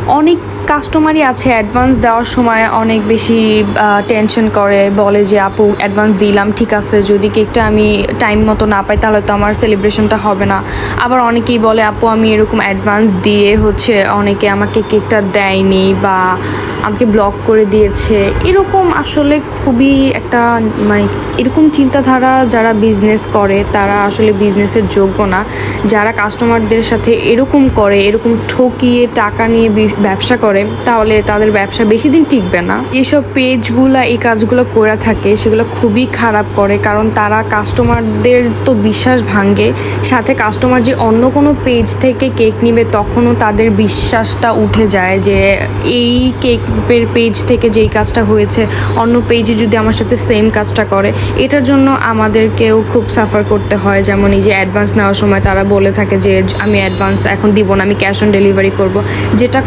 অনেক কাস্টমারই আছে অ্যাডভান্স দেওয়ার সময় অনেক বেশি টেনশন করে, বলে যে আপু অ্যাডভান্স দিলাম ঠিক আছে, যদি কেকটা আমি টাইম মতো না পাই তাহলে তো আমার সেলিব্রেশনটা হবে না। আবার অনেকেই বলে আপু আমি এরকম অ্যাডভান্স দিয়ে অনেকে আমাকে কেকটা দেয়নি বা আমাকে ব্লক করে দিয়েছে। এরকম আসলে খুবই একটা মানে এরকম চিন্তাধারা যারা বিজনেস করে তারা আসলে বিজনেসের যোগ্য না। যারা কাস্টমারদের সাথে এরকম করে, এরকম ঠকিয়ে টাকা নিয়ে ব্যবসা করে, তাহলে তাদের ব্যবসা বেশি দিন টিকবে না। এসব পেজগুলো এই কাজগুলো করে থাকে সেগুলো খুবই খারাপ করে, কারণ তারা কাস্টমারদের তো বিশ্বাস ভাঙে, সাথে কাস্টমার যে অন্য কোনো পেজ থেকে কেক নিবে তখনও তাদের বিশ্বাসটা উঠে যায় যে এই কেকের পেজ থেকে যেই কাজটা হয়েছে অন্য পেজে যদি আমার সাথে সেম কাজটা করে। এটার জন্য আমাদেরকেও খুব সাফার করতে হয়। যেমন এই যে অ্যাডভান্স নেওয়ার সময় তারা বলে থাকে যে আমি অ্যাডভান্স এখন দিব না, আমি ক্যাশ অন ডেলিভারি করব, যেটা